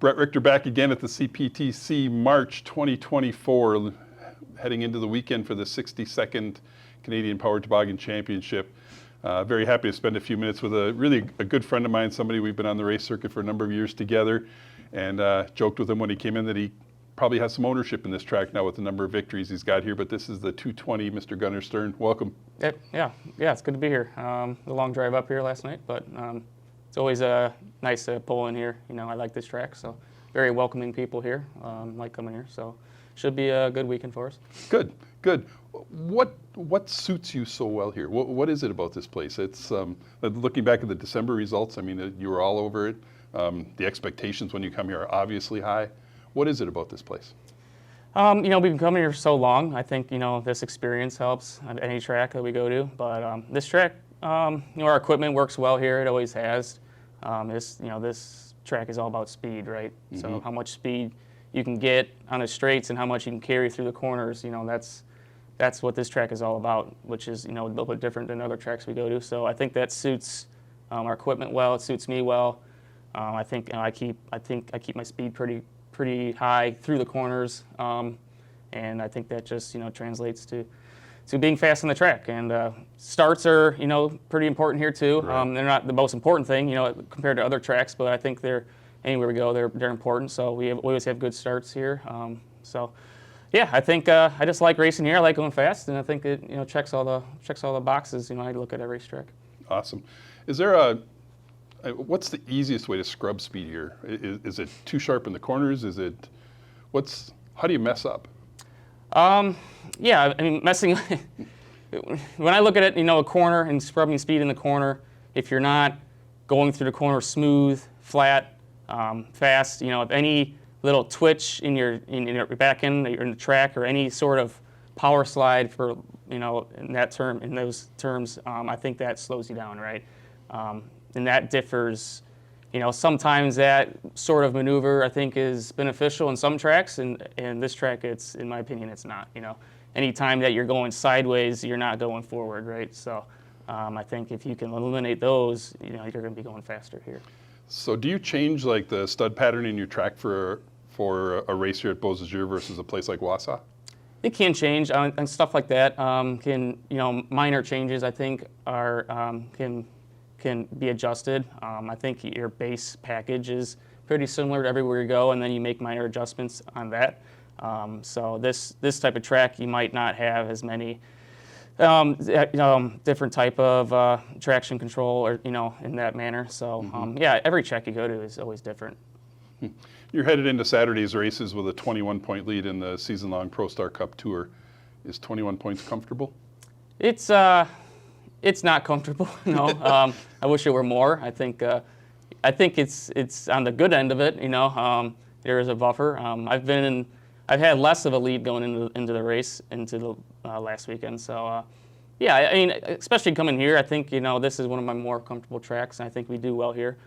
Brett Richter back again at the CPTC March 2024, heading into the weekend for the 62nd Canadian Power Toboggan Championship. Very happy to spend a few minutes with a good friend of mine, somebody we've been on the race circuit for a number of years together, and joked with him when he came in that he probably has some ownership in this track now with the number of victories he's got here, but this is the 220, Mr. Gunnar Sterne. Welcome. Yeah, it's good to be here. The long drive up here last night, but it's always nice to pull in here. You know, I like this track, so very welcoming people here. Like coming here, so should be a good weekend for us. Good. What suits you so well here? What is it about this place? It's looking back at the December results. I mean, you were all over it. The expectations when you come here are obviously high. What is it about this place? You know, we've been coming here so long. I think, you know, this experience helps on any track that we go to. But this track, you know, our equipment works well here. It always has. This track is all about speed, right? Mm-hmm. So how much speed you can get on the straights and how much you can carry through the corners, you know, that's what this track is all about, which is, you know, a little bit different than other tracks we go to. So I think that suits our equipment well. It suits me well. I think, you know, I keep my speed pretty high through the corners, and I think that just, you know, translates to being fast on the track. And starts are, you know, pretty important here too. Right. They're not the most important thing, you know, compared to other tracks, but I think they're anywhere we go, they're important. So we always have good starts here. So yeah, I think I just like racing here. I like going fast, and I think it, you know, checks all the boxes. You know, I look at every racetrack. Awesome. Is there what's the easiest way to scrub speed here? Is it too sharp in the corners? How do you mess up? Yeah, I mean, messing, when I look at it, you know, a corner and scrubbing speed in the corner, if you're not going through the corner smooth, flat, fast, you know, if any little twitch in your back end or in the track or any sort of power slide for, you know, in those terms, I think that slows you down, right? And that differs, you know, sometimes that sort of maneuver I think is beneficial in some tracks, and this track, it's, in my opinion, it's not. You know, anytime that you're going sideways, you're not going forward, right? So I think if you can eliminate those, you know, you're going to be going faster here. So do you change like the stud pattern in your track for a race here at Beausejour versus a place like Wausau? It can change, and stuff like that. You know, minor changes I think are can be adjusted. I think your base package is pretty similar to everywhere you go, and then you make minor adjustments on that. So this type of track, you might not have as many different type of traction control, or, you know, in that manner. So yeah, every track you go to is always different. You're headed into Saturday's races with a 21-point lead in the season-long Pro Star Cup Tour. Is 21 points comfortable? It's not comfortable. No, I wish it were more. I think it's on the good end of it. You know, there is a buffer. I've had less of a lead going into the race into the last weekend. So yeah, I mean, especially coming here, I think, you know, this is one of my more comfortable tracks, and I think we do well here.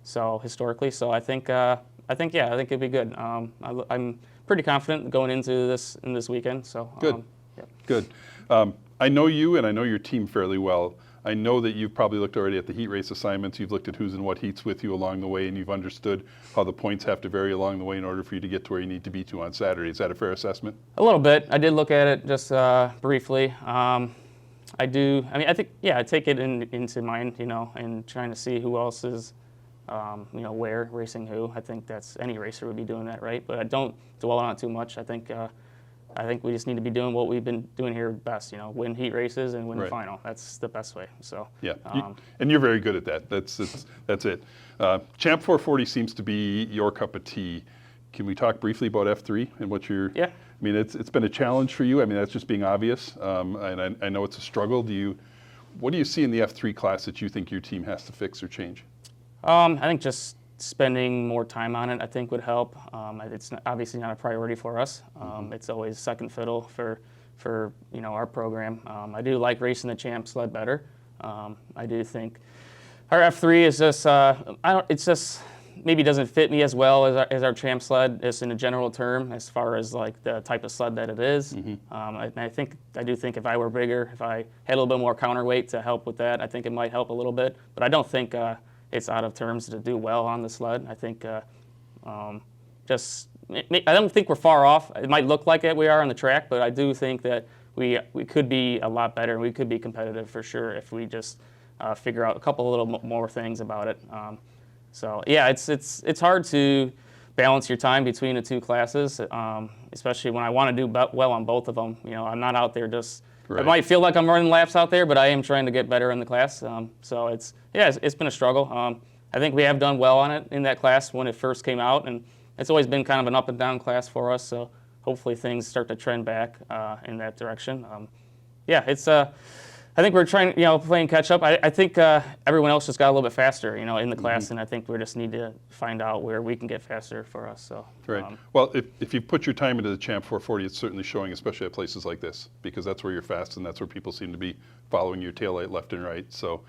So historically, so I think it'd be good. I'm pretty confident going into this weekend. So good. Yeah. Good. I know you and I know your team fairly well. I know that you've probably looked already at the heat race assignments. You've looked at who's in what heats with you along the way, and you've understood how the points have to vary along the way in order for you to get to where you need to be to on Saturday. Is that a fair assessment? A little bit. I did look at it just briefly. I do. I mean, I think, yeah, I take it into mind, you know, and trying to see who else is, you know, where racing who. I think that's any racer would be doing that, right? But I don't dwell on it too much. I think we just need to be doing what we've been doing here best, you know, win heat races and win the final. That's the best way. So yeah, and you're very good at that. That's it. Champ 440 seems to be your cup of tea. Can we talk briefly about F3 and what you're? Yeah. I mean, it's been a challenge for you. I mean, that's just being obvious, and I know it's a struggle. What do you see in the F3 class that you think your team has to fix or change? I think just spending more time on it, I think, would help. It's obviously not a priority for us. It's always second fiddle for you know, our program. I do like racing the champ sled better. I do think our F3 is just it's just maybe doesn't fit me as well as our champ sled, just in a general term, as far as like the type of sled that it is. I do think if I were bigger, if I had a little bit more counterweight to help with that, I think it might help a little bit. But I don't think it's out of terms to do well on the sled. I think I don't think we're far off. It might look like it we are on the track, but I do think that we could be a lot better. We could be competitive for sure if we just figure out a couple of little more things about it. So yeah, it's hard to balance your time between the two classes, especially when I want to do well on both of them. You know, I'm not out there just. Right. It might feel like I'm running laps out there, but I am trying to get better in the class. So it's been a struggle. I think we have done well on it in that class when it first came out, and it's always been kind of an up and down class for us. So hopefully things start to trend back in that direction. I think we're trying, playing catch up. I think everyone else just got a little bit faster, in the class, and I think we just need to find out where we can get faster for us. So right. Well, if you put your time into the Champ 440, it's certainly showing, especially at places like this, because that's where you're fast and that's where people seem to be following your taillight left and right. So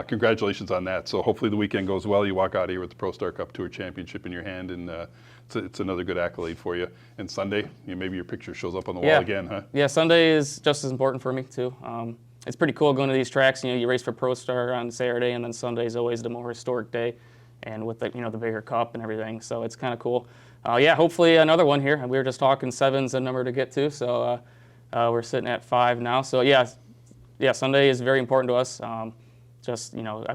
congratulations on that. So hopefully the weekend goes well. You walk out of here with the Pro Star Cup Tour Championship in your hand, and it's another good accolade for you. And Sunday, maybe your picture shows up on the wall again, huh? Yeah, Sunday is just as important for me too. It's pretty cool going to these tracks. You race for Pro Star on Saturday, and then Sunday is always the more historic day, and with the the bigger cup and everything. So it's kind of cool. Hopefully another one here. We were just talking 7's a number to get to, so we're sitting at 5 now. So yeah, Sunday is very important to us. I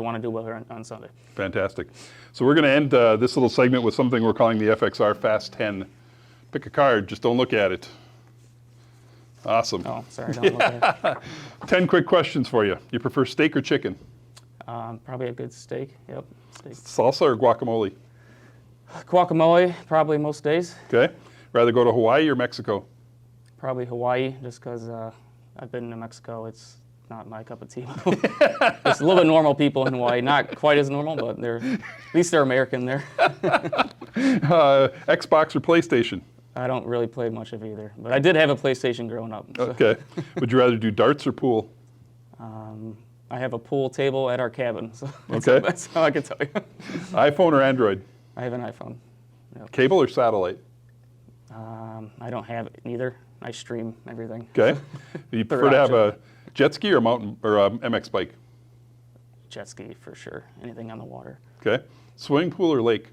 want to do well here on Sunday. Fantastic. So we're going to end this little segment with something we're calling the FXR Fast 10. Pick a card, just don't look at it. Awesome. Oh, sorry, don't look at it. 10 quick questions for you. You prefer steak or chicken? Probably a good steak. Yep, steak. Salsa or guacamole? Guacamole, probably most days. Okay. Rather go to Hawaii or Mexico? Probably Hawaii, just because I've been to Mexico. It's not my cup of tea. It's a little bit normal people in Hawaii. Not quite as normal, but at least they're American there. Xbox or PlayStation? I don't really play much of either, but I did have a PlayStation growing up. So. Okay. Would you rather do darts or pool? I have a pool table at our cabin, so that's how I can tell you. iPhone or Android? I have an iPhone. Yep. Cable or satellite? I don't have neither. I stream everything. Okay. Do you prefer to have a jet ski or mountain or MX bike? Jet ski for sure. Anything on the water. Okay. Swimming pool or lake?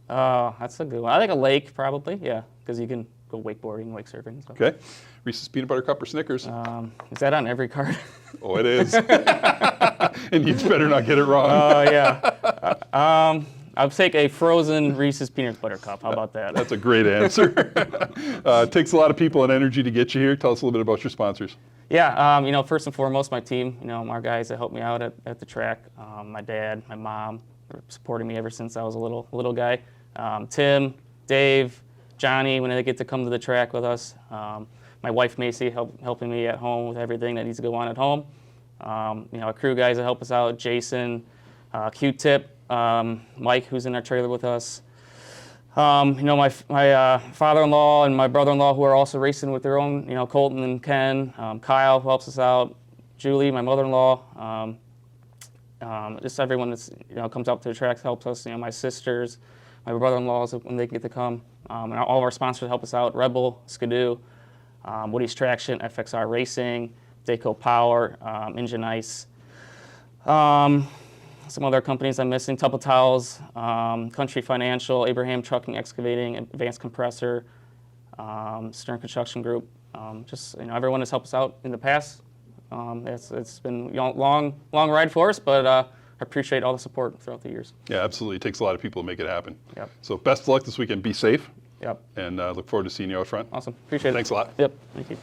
That's a good one. I think a lake probably, yeah, because you can go wakeboarding, wake surfing. So. Okay. Reese's Peanut Butter Cup or Snickers? Is that on every card? Oh, it is. And you'd better not get it wrong. Yeah. I'll take a frozen Reese's Peanut Butter Cup. How about that? That's a great answer. It takes a lot of people and energy to get you here. Tell us a little bit about your sponsors. Yeah, first and foremost, my team, our guys that help me out at the track, my dad, my mom, are supporting me ever since I was a little guy. Tim, Dave, Johnny, when they get to come to the track with us. My wife, Macy, helping me at home with everything that needs to go on at home. Our crew guys that help us out, Jason, Q-Tip, Mike, who's in our trailer with us. My father-in-law and my brother-in-law who are also racing with their own, Colton and Ken, Kyle, who helps us out, Julie, my mother-in-law, just everyone that's, comes out to the tracks helps us, my sisters, my brother-in-laws when they get to come, and all of our sponsors help us out, Rebel, Skidoo, Woody's Traction, FXR Racing, Daco Power, Engine Ice, some other companies I'm missing, Tupple Towels, Country Financial, Abraham Trucking Excavating, Advanced Compressor, Stern Construction Group. Everyone has helped us out in the past. It's been a long ride for us, but I appreciate all the support throughout the years. Yeah, absolutely. It takes a lot of people to make it happen. Yep. So best of luck this weekend. Be safe. Yep. And look forward to seeing you out front. Awesome. Appreciate it. Thanks a lot. Yep. Thank you.